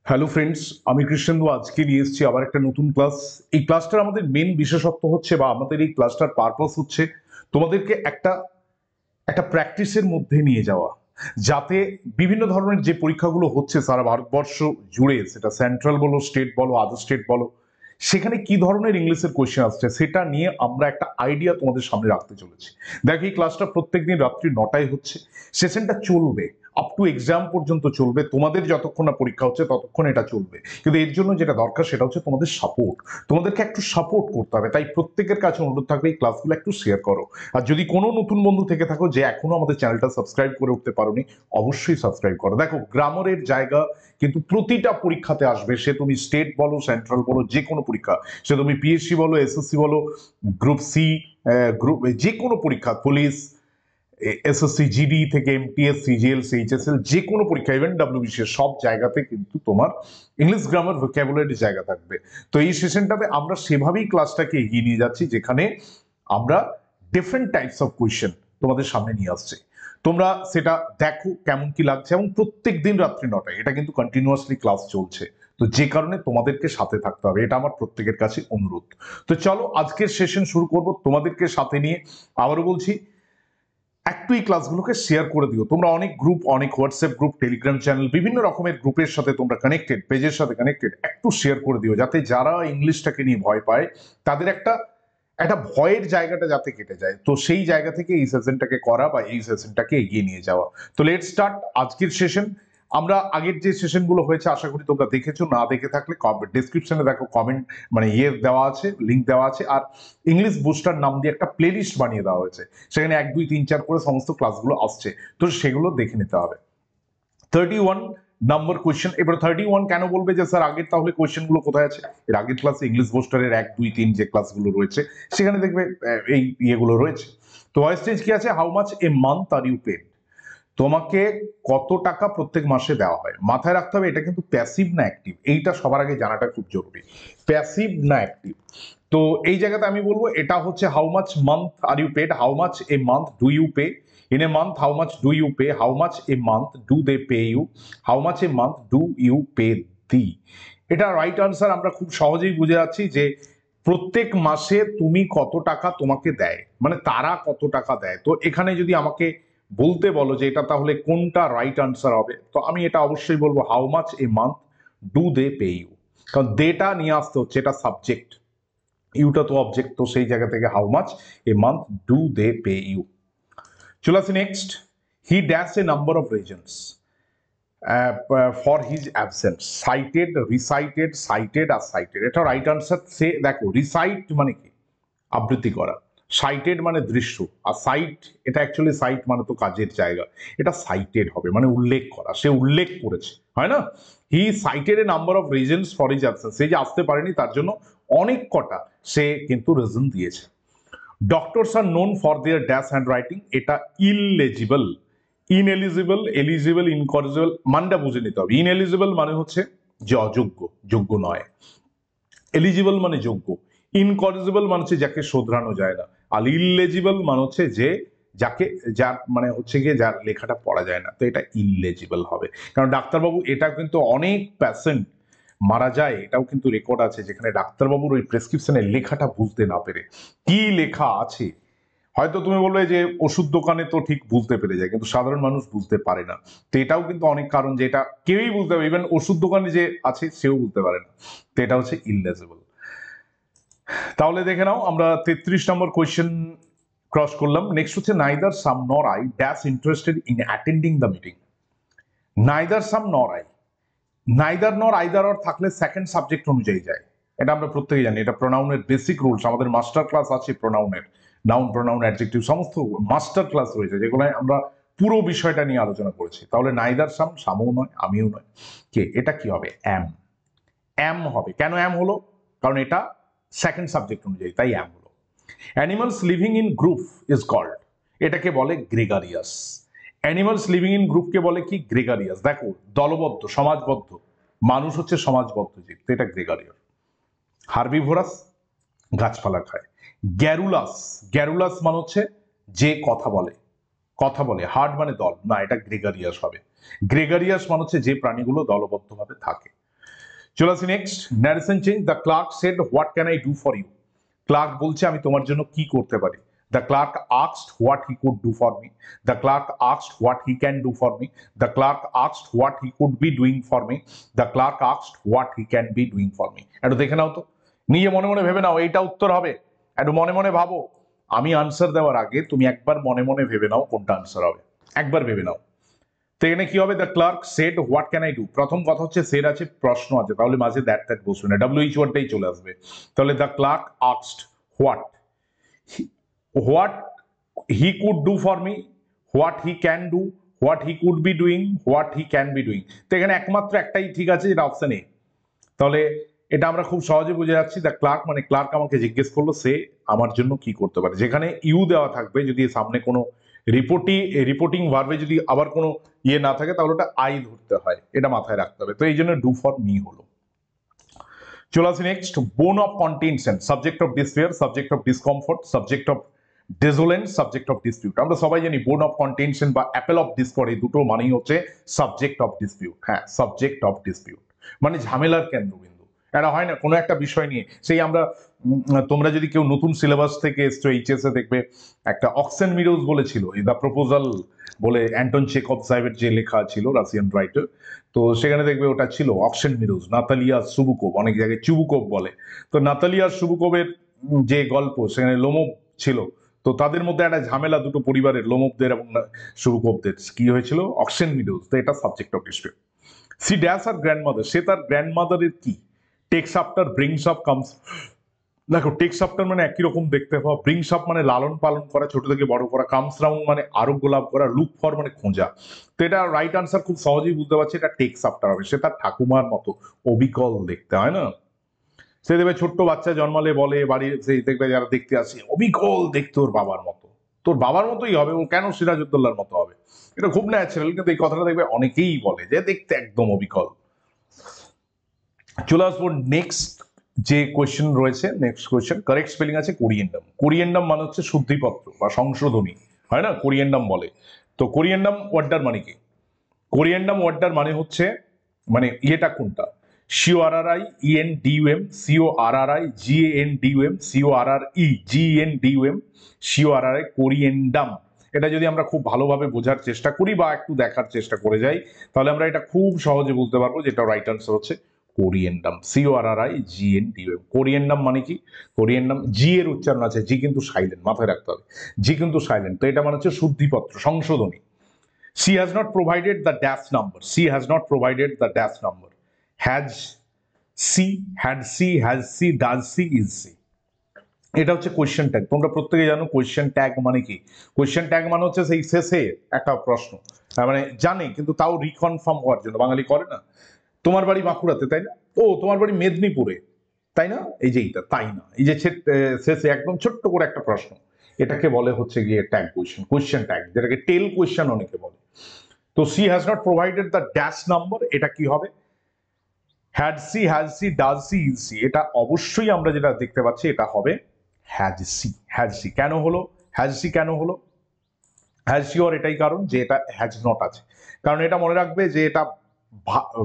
Hello friends, আমি কৃষ্ণেন্দু আজকে নিয়ে এসেছি আবার একটা নতুন ক্লাস। এই ক্লাসটার আমাদের মেন বিশেষত্ব হচ্ছে বা আমাদের এই ক্লাসটার পারপাস হচ্ছে তোমাদেরকে একটা একটা প্র্যাকটিসের মধ্যে নিয়ে যাওয়া, যাতে বিভিন্ন ধরনের যে পরীক্ষাগুলো হচ্ছে সারা ভারতবর্ষ জুড়ে, সেটা সেন্ট্রাল বলো, স্টেট বলো, আদার স্টেট বলো, সেখানে কি ধরনের ইংলিশের কোয়েশ্চেন আসছে সেটা নিয়ে আমরা একটা আইডিয়া তোমাদের সামনে রাখতে চলেছি। দেখো, এই ক্লাসটা প্রত্যেকদিন রাত্রি 9টায় হচ্ছে। সেশনটা চলবে আপ টু এক্সাম পর্যন্ত চলবে। তোমাদের যতক্ষণ না পরীক্ষা হচ্ছে ততক্ষণ এটা চলবে, কিন্তু এর জন্য যেটা দরকার সেটা হচ্ছে তোমাদের সাপোর্ট। তোমাদেরকে একটু সাপোর্ট করতে হবে, তাই প্রত্যেকের কাছে অনুরোধ থাকবে এই ক্লাসগুলো একটু শেয়ার করো। আর যদি কোনো নতুন বন্ধু থেকে থাকো যে এখনো আমাদের চ্যানেলটা সাবস্ক্রাইব করে উঠতে পারোনি, অবশ্যই সাবস্ক্রাইব করো। দেখো, গ্রামারের জায়গা কিন্তু প্রতিটা পরীক্ষাতে আসবে, সে তুমি স্টেট বলো, সেন্ট্রাল বলো, যে কোনো পরীক্ষা, সে তুমি পিএসসি বলো, এসএসসি বলো, গ্রুপ সি, গ্রুপ যে কোনো পরীক্ষা, পুলিশ, এসএসসি জিডি থেকে এমটিএস, সিজিএল, এইচএসএল, যে কোনো পরীক্ষা, ইভেন ডাব্লিউবিসিএস, সব জায়গাতে কিন্তু তোমার ইংলিশ গ্রামার ভোকাবুলারি জায়গা থাকবে। তো এই সেশনটাতে আমরা সেভাবেই ক্লাসটাকে এগিয়ে নিয়ে যাচ্ছি, যেখানে আমরা ডিফারেন্ট টাইপস অফ কোয়েশ্চেন তোমাদের সামনে নিয়ে আসছি। তোমরা সেটা দেখো কেমন কি লাগছে, এবং প্রত্যেক দিন রাত্রি 9টায় এটা কিন্তু কন্টিনিউয়াসলি ক্লাস চলছে। তো যে কারণে তোমাদেরকে সাথে থাকতে হবে, এটা আমার প্রত্যেকের কাছে অনুরোধ। তো চলো আজকের সেশন শুরু করব তোমাদেরকে সাথে নিয়ে। আবারও বলছি, একটু এই ক্লাসগুলোকে শেয়ার করে দিও। তোমরা অনেক গ্রুপ, অনেক হোয়াটসঅ্যাপ গ্রুপ, টেলিগ্রাম চ্যানেল, বিভিন্ন রকমের গ্রুপের সাথে তোমরা কানেক্টেড, পেজের সাথে কানেক্টেড, একটু শেয়ার করে দিও, যাতে যারা ইংলিশটাকে নিয়ে ভয় পায় তাদের একটা একটা ভয়ের জায়গাটা যাতে কেটে যায়। তো সেই জায়গা থেকে এই সেশনটাকে করা বা এই সেশনটাকে এগিয়ে নিয়ে যাওয়া। তো লেটস স্টার্ট আজকের সেশন। আমরা আগের যে সেশনগুলো হয়েছে আশা করি তোমরা দেখেছো, না দেখে থাকলে ডেসক্রিপশনে দেখো, কমেন্ট মানে দেওয়া আছে, লিঙ্ক দেওয়া আছে, আর ইংলিশ বুস্টার নাম দিয়ে একটা প্লেলিস্ট বানিয়ে দেওয়া হয়েছে। সেখানে 1 2 3 4 করে সমস্ত ক্লাসগুলো আসছে, তো সেগুলো দেখে নিতে হবে। 31 নাম্বার কোয়েশ্চেন। এবার 31 কেন বলবে যে স্যার আগের তাহলে কোয়েশ্চেন গুলো কোথায় আছে? এর আগের ক্লাসে ইংলিশ বুস্টারের 1 2 3 যে ক্লাসগুলো রয়েছে সেখানে দেখবে এই ইয়েগুলো রয়েছে। তো ওয়েস্টেজ কি আছে? How much a month are you paid? তোমাকে কত টাকা প্রত্যেক মাসে দেওয়া হয়। মাথায় রাখতে হবে এটা কিন্তু প্যাসিভ না অ্যাক্টিভ, এইটা সবার আগে জানাটা খুব জরুরি। প্যাসিভ না অ্যাক্টিভ। তো এই জায়গাতে আমি বলবো এটা হচ্ছে how much month are you paid, how much a month do you pay, in a month how much do you pay, how much a month do they pay you, how much a month do you pay the. এটা right answer. আমরা খুব সহজেই বুঝে যাচ্ছি যে প্রত্যেক মাসে তুমি কত টাকা তোমাকে দেয়, মানে তারা কত টাকা দেয়। তো এখানে যদি আমাকে বলতে বলো যে এটা তাহলে কোনটা রাইট আনসার হবে, তো আমি এটা অবশ্যই বলবো how much a month do they pay you. কারণ দেটা নিয়ে আসতে হচ্ছে, এটা সাবজেক্ট, ইউটা তো অবজেক্ট, তো সেই জায়গা থেকে how much a month do they pay you. চলে আসি next. He dash a number of reasons for his absence, sighted, recited, cited আর সাইটেড। এটা রাইট আনসার। সে দেখো, রিসাইট মানে কি? আবৃত্তি করা। সাইটেড মানে দৃশ্য। আর সাইট, এটা অ্যাকচুয়ালি সাইট মানে তো কাজের জায়গা, এটা সাইটেড হবে মানে উল্লেখ করা, সে উল্লেখ করেছে, হয় না? He cited a number of reasons for his absence, সে যে আসতে পারেনি তার জন্য অনেক কটা সে কিন্তু রিজন দিয়েছে। Doctors are known for there dash hand writing, এটা ইললেজিবল, ইনএলিজিবল, এলিজিবল, ইনকরিজিবল, মানটা বুঝে নিতে হবে। ইনএলিজিবল মানে হচ্ছে যে অযোগ্য, যোগ্য নয়। এলিজিবল মানে যোগ্য। ইনকরিজিবল মানে হচ্ছে যাকে শোধরানো যায় না। আর ইললেজিবল মানে হচ্ছে যে যাকে, যার মানে হচ্ছে গিয়ে যার লেখাটা পড়া যায় না, তো এটা ইললেজিবল হবে। কারণ ডাক্তারবাবু, এটা কিন্তু অনেক প্যাশেন্ট মারা যায়, এটাও কিন্তু রেকর্ড আছে, যেখানে ডাক্তারবাবুর ওই প্রেসক্রিপশনের লেখাটা বুঝতে না পেরে কি লেখা আছে। হয়তো তুমি বলবে যে ওষুধ দোকানে তো ঠিক বুঝতে পেরে যায়, কিন্তু সাধারণ মানুষ বুঝতে পারে না। তো এটাও কিন্তু অনেক কারণ যে এটা কেউই বুঝতে পারে, ইভেন ওষুধ দোকানে যে আছে সেও বুঝতে পারে না। তো এটা হচ্ছে ইললেজিবল। তাহলে দেখে নাও, আমরা 33 নম্বর কোয়েশ্চেন ক্রস করলাম। নেক্সট হচ্ছে নাইদার সাম নর I dash interested in attending the meeting. Neither সাম নর আই, নাইদার নর আইদার অর থাকলে সেকেন্ড সাবজেক্ট অনুযায়ী যায়। এটা আমরা প্রত্যেকে জানি, এটা প্রোনাউনের বেসিক রুলস। আমাদের মাস্টার ক্লাস আছে প্রোনাউনের, নাউন, প্রোনাউন, অ্যাডজেক্টিভ, সমস্ত মাস্টার ক্লাস রয়েছে, যেগুলো আমরা পুরো বিষয়টা নিয়ে আলোচনা করেছি। তাহলে নাইদার সাম, সামও নয় আমিও নয়, কে? এটা কি হবে? অ্যাম। অ্যাম হবে। কেন অ্যাম হলো? কারণ এটা সেকেন্ড সাবজেক্ট অনুযায়ী, তাই অ্যাম হলো। Animals living in group is called, এটাকে বলে গ্রেগারিয়াস। অ্যানিমালস লিভিং ইন গ্রুপকে বলে কি? গ্রেগারিয়াস। দেখো, দলবদ্ধ, সমাজবদ্ধ, মানুষ হচ্ছে সমাজবদ্ধ জীব, তো এটা গ্রেগারিয়াস। হার্বিভোরাস, গাছপালা খায়। গ্যারুলাস, গ্যারুলাস মানে হচ্ছে যে কথা বলে, কথা বলে। হার্ড মানে দল, না, এটা গ্রেগারিয়াস হবে। গ্রেগারিয়াস মানে হচ্ছে যে প্রাণীগুলো দলবদ্ধভাবে থাকে। চলে আসি next, narration change. The clerk said what can I do for you. Clerk বলছে আমি তোমার জন্য কি করতে পারি। The clerk asked what he could do for me. The clerk asked what he can do for me. The clerk asked what he could be doing for me. The clerk asked what he can be doing for me. একটু দেখে নাও তো, নিয়ে মনে মনে ভেবে নাও এইটা উত্তর হবে। একটু মনে মনে ভাবো, আমি আনসার দেওয়ার আগে তুমি একবার মনে মনে ভেবে নাও কোনটা আনসার হবে, একবার ভেবে নাও। তো এখানে কি হবে, the clerk said what can I do. প্রথম কথা হচ্ছে সেড আছে, প্রশ্ন আছে, তাহলে মাঝে দ্যাট বসবে না, WH ওয়ার্ডটাই চলে আসবে। তাহলে the clerk asked what he could do for me, what he can do, what he could be doing, what he can be doing. তো এখানে একমাত্র একটাই ঠিক আছে, যেটা অপশন এ। তাহলে এটা আমরা খুব সহজে বুঝে যাচ্ছি, দ্য ক্লার্ক মানে ক্লার্ক আমাকে জিজ্ঞেস করলো সে আমার জন্য কি করতে পারে। যেখানে ইউ দেওয়া থাকবে, যদি সামনে কোনো রিপোর্টিং ভার্বে যদি আবার কোনো ইয়ে না থাকে, তাহলে ওটা আই ধরতে হয়, এটা মাথায় রাখতে হবে। তো এই জন্য ডু ফর মি হলো। চলে আসি next, bone of contention, subject of disfavour, subject of discomfort, subject of dissidence, subject of dispute. আমরা সবাই জানি বোন অফ কন্টেনশন বা অ্যাপেল অফ ডিসকর্ড, এই দুটো মানেই হচ্ছে সাবজেক্ট অফ ডিসপিউট। হ্যাঁ, সাবজেক্ট অফ ডিসপিউট মানে ঝামেলার কেন্দ্রবিন্দু। এটা হয় না কোনো একটা বিষয় নিয়ে, সেই আমরা তোমরা যদি কেউ নতুন সিলেবাস থেকে এসছো এইচএস এ, দেখবে একটা অক্সেন মিডোজ বলেছিল, দ্য প্রপোজাল বলে অ্যান্টন চেকভ সাহেবের যে লেখা ছিল, রাশিয়ান রাইটার। তো সেখানে দেখবে ওটা ছিল অক্সেন মিডোজ, নাতালিয়া সুবুকোভ, অনেক জায়গায় চুবুকোভ বলে। তো নাতালিয়া সুবুকোভের যে গল্প, সেখানে লোমব ছিল। তো তাদের মধ্যে একটা ঝামেলা, দুটো পরিবারের, লোমবদের এবং সুবুকোভদের, কি হয়েছিল, অক্সেন মিডোজ। তো এটা subject of dispute. C dash R grandmother, সে তার গ্র্যান্ডমাদারের কি, takes after, brings up, comes. দেখো, টেক্স আফটার মানে একই রকম দেখতে পাওয়া, ব্রিংস আপ মানে লালন পালন করা, ছোট থেকে বড় করা, কামস রাউন্ড মানে আরোগ্য লাভ করা, লুক ফর মানে খোঁজা। তো এটা রাইট আনসার, খুব সহজেই বুঝতে পারছি এটা টেক্স আফটার হবে। সে তার ঠাকুমার মতো অবিকল দেখতে, হয় না? সে দেখবে ছোট্ট বাচ্চা জন্মালে বলে বাড়ির, সেই দেখবে যারা দেখতে আসে, অবিকল দেখতে ওর বাবার মতো। তোর বাবার মতোই হবে, ও কেন সিরাজউদ্দৌলার মতো হবে? এটা খুব ন্যাচারাল, কিন্তু এই কথাটা দেখবে অনেকেই বলে যে দেখতে একদম অবিকল। চলে আসবো নেক্সট যে কোয়েশ্চেন রয়েছে, নেক্সট কোয়েশ্চেন, কারেক্ট স্পেলিং আছে কোরিয়েন্ডাম। কোরিয়েন্ডাম মানে হচ্ছে শুদ্ধিপত্র বা সংশোধনী, হয় না, কোরিয়েন্ডাম বলে। তো কোরিয়েন্ডাম ওয়ার্ডটার মানে কি? কোরিয়েন্ডাম ওয়ার্ডটার মানে হচ্ছে, মানে ইয়েটা কোনটা, CORRIENDUM, CORRIGANDUM, CORREGENDUM, CORRI, কোরিয়েন্ডাম। এটা যদি আমরা খুব ভালোভাবে বোঝার চেষ্টা করি বা একটু দেখার চেষ্টা করে যাই, তাহলে আমরা এটা খুব সহজে বুঝতে পারবো, যেটা রাইট আনসার হচ্ছে কোরিয়েন্ডাম, CORRIGANDUM। কোরিয়েন্ডাম মানে কি? কোরিয়েন্ডাম, জি এর উচ্চারণ আছে, জি কিন্তু সাইলেন্ট, মাথায় রাখতে হবে, জি কিন্তু সাইলেন্ট। তো এটা মানে হচ্ছে শুদ্ধিপত্র, সংশোধনী। She has not provided the dash number. She has not provided the dash number. Has she, had she, has she, does she, is she. এটা হচ্ছে কোয়েশ্চেন ট্যাগ। তোমরা প্রত্যেকে জানো কোয়েশ্চেন ট্যাগ মানে কি। কোয়েশ্চেন ট্যাগ মানে হচ্ছে সেই শেষে একটা প্রশ্ন, মানে জানে কিন্তু তাও রিকনফার্ম হওয়ার জন্য। বাঙালি করে না, তোমার বাড়ি বাঁকুড়াতে তাই না, ও তোমার বাড়ি মেদিনীপুরে তাই না, এই যে এইটা তাই না, এই যে শেষে একদম ছোট্ট করে একটা প্রশ্ন, এটাকে বলে হচ্ছে গিয়ে ট্যাগ কোয়েশ্চেন, কোয়েশ্চেন ট্যাগ, যেটাকে টেল কোয়েশ্চেন অনেকে বলে। তো she has not provided the dash number, এটা কি হবে, had she, has she, does she, is she. এটা অবশ্যই আমরা যেটা দেখতে পাচ্ছি এটা হবে হ্যাজ সি। হ্যাজ সি কেন হলো, হ্যাজ সি কেন হলো, হ্যাজ সি ওর এটাই কারণ যে এটা হ্যাজ নট আছে। কারণ এটা মনে রাখবে যে এটা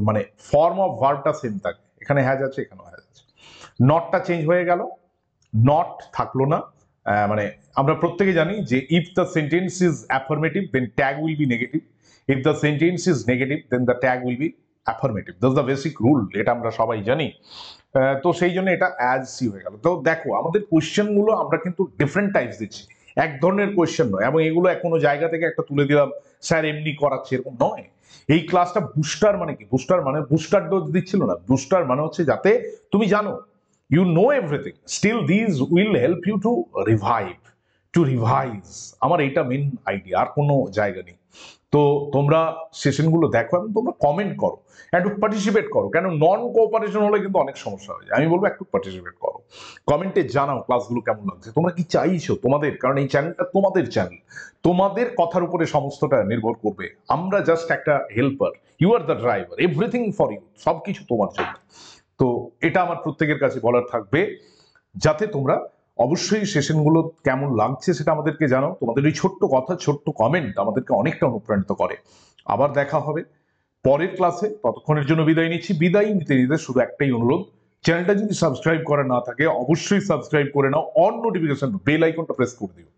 মানে ফর্ম অফ ভার্বটা সেম থাকে, এখানে হ্যাজ আছে, এখানেও হ্যাজ আছে, নটটা চেঞ্জ হয়ে গেল, নট থাকলো না। মানে আমরা প্রত্যেকে জানি যে if the sentence is affirmative then tag will be negative, if the sentence is negative then the tag will be affirmative. That's the basic rule, এটা আমরা সবাই জানি। তো সেই জন্য এটা অ্যাজ সি হয়ে গেল। তো দেখো আমাদের কোয়েশ্চেন গুলো আমরা কিন্তু ডিফারেন্ট টাইপস দিচ্ছি, এক ধরনের কোয়েশ্চেন নয়, এবং এগুলো কোনো জায়গা থেকে একটা তুলে দিলাম স্যার এমনি করাচ্ছে এরকম নয়। এই ক্লাসটা বুস্টার মানে কি, বুস্টার মানে বুস্টার ডোজ দিচ্ছিল না, বুস্টার মানে হচ্ছে যাতে তুমি জানো, you know everything, still these will help you to revive, to revise। আমার এইটা মেন আইডিয়া, আর কোনো জায়গা নেই। তো তোমরা সেশনগুলো দেখো এবং তোমরা কমেন্ট করো, একটু পার্টিসিপেট করো, কেন নন কোঅপারেশন হলে কিন্তু অনেক সমস্যা হয়ে যায়। আমি বলবো একটু পার্টিসিপেট করো, কমেন্টে জানাও ক্লাসগুলো কেমন লাগছে, তোমরা কি চাইছো তোমাদের, কারণ এই চ্যানেলটা তোমাদের চ্যানেল, তোমাদের কথার উপরে সমস্তটা নির্ভর করবে। আমরা জাস্ট একটা helper, you are the driver, everything for you, সবকিছু তোমার জন্য। তো এটা আমার প্রত্যেকের কাছে বলার থাকবে, যাতে তোমরা অবশ্যই সেশনগুলো কেমন লাগছে সেটা আমাদেরকে জানাও। তোমাদের এই ছোট্ট কথা, ছোট্ট কমেন্ট আমাদেরকে অনেকটা অনুপ্রাণিত করে। আবার দেখা হবে পরের ক্লাসে। ততক্ষণের জন্য বিদায় নিচ্ছি। বিদায় নিতে নিতে শুধু একটাই অনুরোধ, চ্যানেলটা যদি সাবস্ক্রাইব করা না থাকে অবশ্যই সাবস্ক্রাইব করে নাও, অন নোটিফিকেশন বেল আইকনটা প্রেস করে দিও।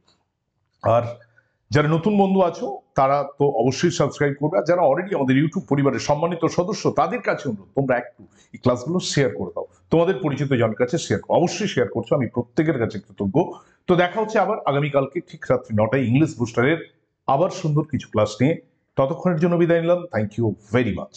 আর যারা নতুন বন্ধু আছো তারা তো অবশ্যই সাবস্ক্রাইব করবে, আর যারা অলরেডি আমাদের ইউটিউব পরিবারের সম্মানিত সদস্য তাদের কাছে অনুরোধ তোমরা একটু এই ক্লাসগুলো শেয়ার করে দাও, তোমাদের পরিচিত জনের কাছে শেয়ার করো। অবশ্যই শেয়ার করছো, আমি প্রত্যেকের কাছে কৃতজ্ঞ। তো দেখা হচ্ছে আবার আগামীকালকে ঠিক রাত্রি 9টায় ইংলিশ বুস্টারের আবার সুন্দর কিছু ক্লাস নিয়ে। ততক্ষণের জন্য বিদায় নিলাম। Thank you very much.